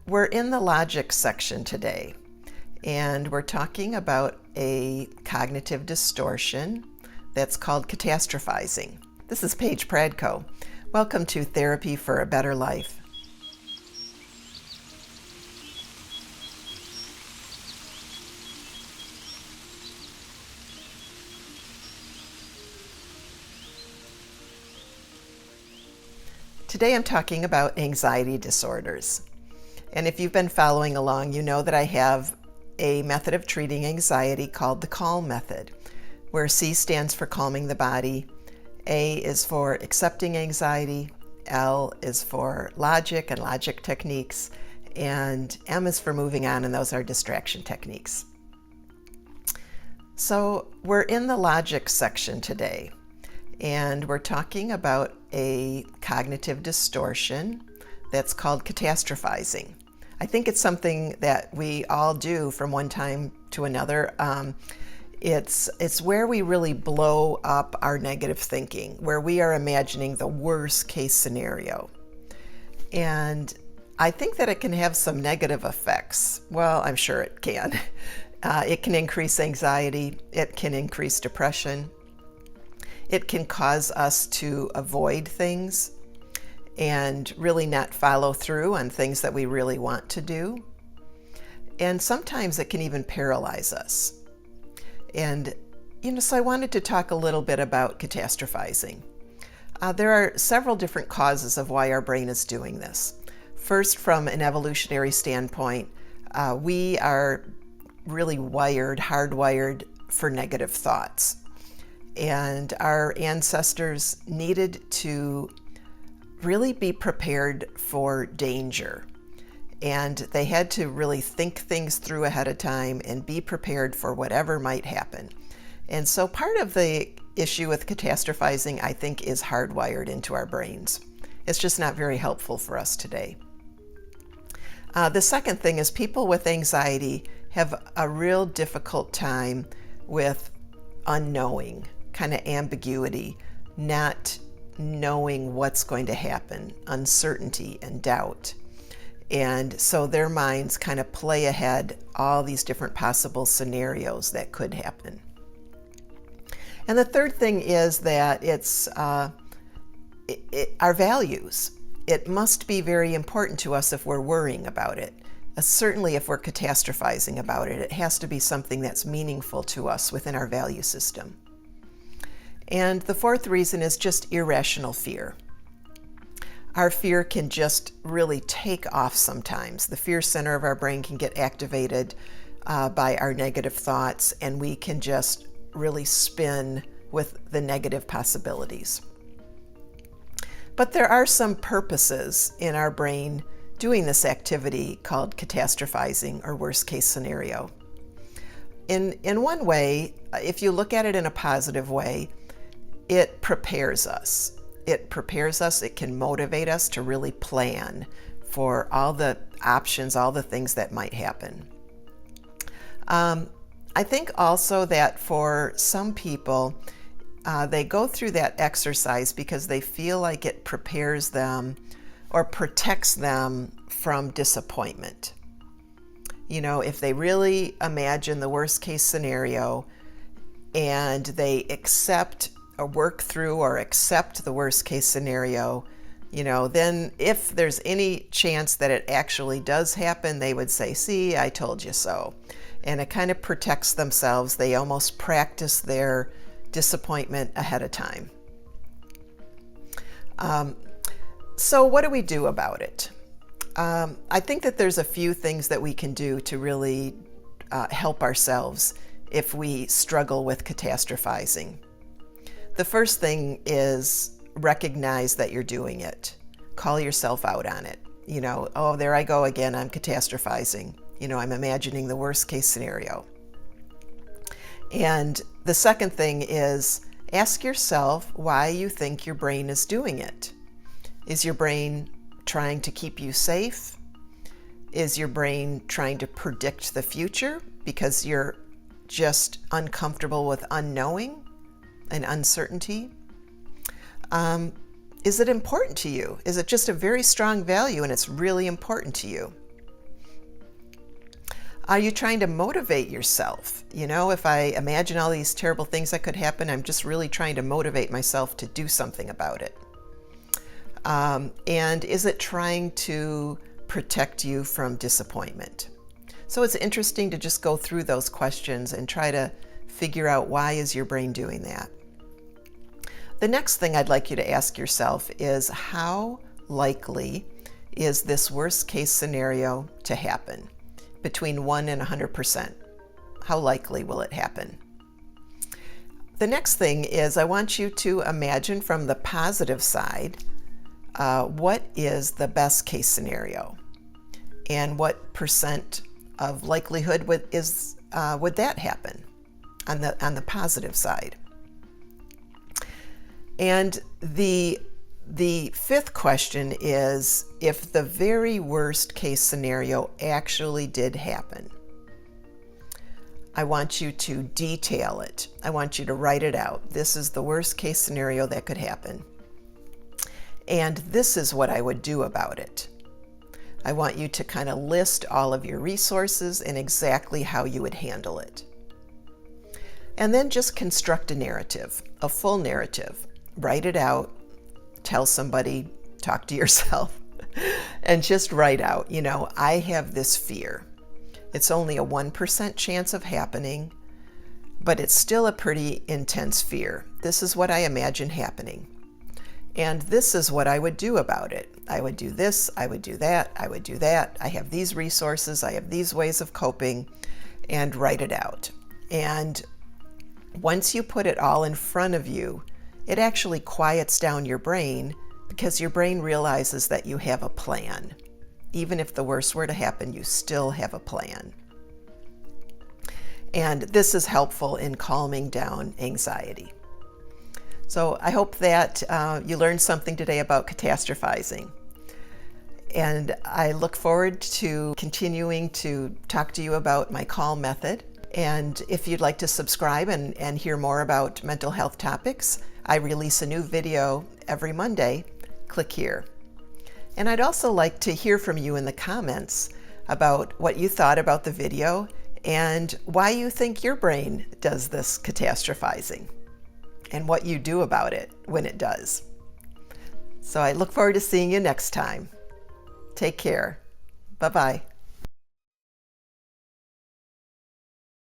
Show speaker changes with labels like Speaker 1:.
Speaker 1: We're in the logic section today, and we're talking about a cognitive distortion that's called catastrophizing. This is Paige Pradko. Welcome to Therapy for a Better Life. Today I'm talking about anxiety disorders. And if you've been following along, you know that I have a method of treating anxiety called the CALM method, where C stands for calming the body, A is for accepting anxiety, L is for logic and logic techniques, and M is for moving on, and those are distraction techniques. So we're in the logic section today, and we're talking about a cognitive distortion that's called catastrophizing. I think it's something that we all do from one time to another. It's where we really blow up our negative thinking, where we are imagining the worst case scenario. And I think that it can have some negative effects. Well, I'm sure it can. It can increase anxiety. It can increase depression. It can cause us to avoid things and really not follow through on things that we really want to do. And sometimes it can even paralyze us. And, so I wanted to talk a little bit about catastrophizing. There are several different causes of why our brain is doing this. First, from an evolutionary standpoint, we are really hardwired for negative thoughts. And our ancestors needed to really be prepared for danger. And they had to really think things through ahead of time and be prepared for whatever might happen. And so part of the issue with catastrophizing, I think, is hardwired into our brains. It's just not very helpful for us today. The second thing is people with anxiety have a real difficult time with unknowing, kind of ambiguity, not knowing what's going to happen, uncertainty and doubt. And so their minds kind of play ahead all these different possible scenarios that could happen. And the third thing is that it's our values. It must be very important to us if we're worrying about it. Certainly if we're catastrophizing about it, it has to be something that's meaningful to us within our value system. And the fourth reason is just irrational fear. Our fear can just really take off sometimes. The fear center of our brain can get activated by our negative thoughts, and we can just really spin with the negative possibilities. But there are some purposes in our brain doing this activity called catastrophizing, or worst case scenario. In one way, if you look at it in a positive way, it prepares us. It prepares us, it can motivate us to really plan for all the options, all the things that might happen. I think also that for some people, they go through that exercise because they feel like it prepares them or protects them from disappointment. If they really imagine the worst case scenario and they accept or work through or accept the worst case scenario, then if there's any chance that it actually does happen, they would say, "See, I told you so." And it kind of protects themselves. They almost practice their disappointment ahead of time. So what do we do about it? I think that there's a few things that we can do to really help ourselves if we struggle with catastrophizing. The first thing is recognize that you're doing it. Call yourself out on it. Oh, there I go again, I'm catastrophizing. I'm imagining the worst case scenario. And the second thing is ask yourself why you think your brain is doing it. Is your brain trying to keep you safe? Is your brain trying to predict the future because you're just uncomfortable with unknowing and uncertainty? Is it important to you? Is it just a very strong value and it's really important to you? Are you trying to motivate yourself? You know, if I imagine all these terrible things that could happen, I'm just really trying to motivate myself to do something about it. And is it trying to protect you from disappointment? So it's interesting to just go through those questions and try to figure out, why is your brain doing that? The next thing I'd like you to ask yourself is, how likely is this worst case scenario to happen? Between 1 and 100%. How likely will it happen? The next thing is, I want you to imagine from the positive side, what is the best case scenario? And what percent of likelihood would that happen on the positive side? And the fifth question is, if the very worst case scenario actually did happen, I want you to detail it. I want you to write it out. This is the worst case scenario that could happen, and this is what I would do about it. I want you to kind of list all of your resources and exactly how you would handle it. And then just construct a narrative, a full narrative. Write it out. Tell somebody, talk to yourself, and just write out, you know, I have this fear. It's only a 1% chance of happening, but it's still a pretty intense fear. This is what I imagine happening. And this is what I would do about it. I would do this, I would do that, I would do that. I have these resources, I have these ways of coping, and write it out. And once you put it all in front of you, it actually quiets down your brain, because your brain realizes that you have a plan. Even if the worst were to happen, you still have a plan. And this is helpful in calming down anxiety. So I hope that you learned something today about catastrophizing. And I look forward to continuing to talk to you about my call method. And if you'd like to subscribe and hear more about mental health topics, I release a new video every Monday. Click here. And I'd also like to hear from you in the comments about what you thought about the video and why you think your brain does this catastrophizing, and what you do about it when it does. So I look forward to seeing you next time. Take care. Bye-bye.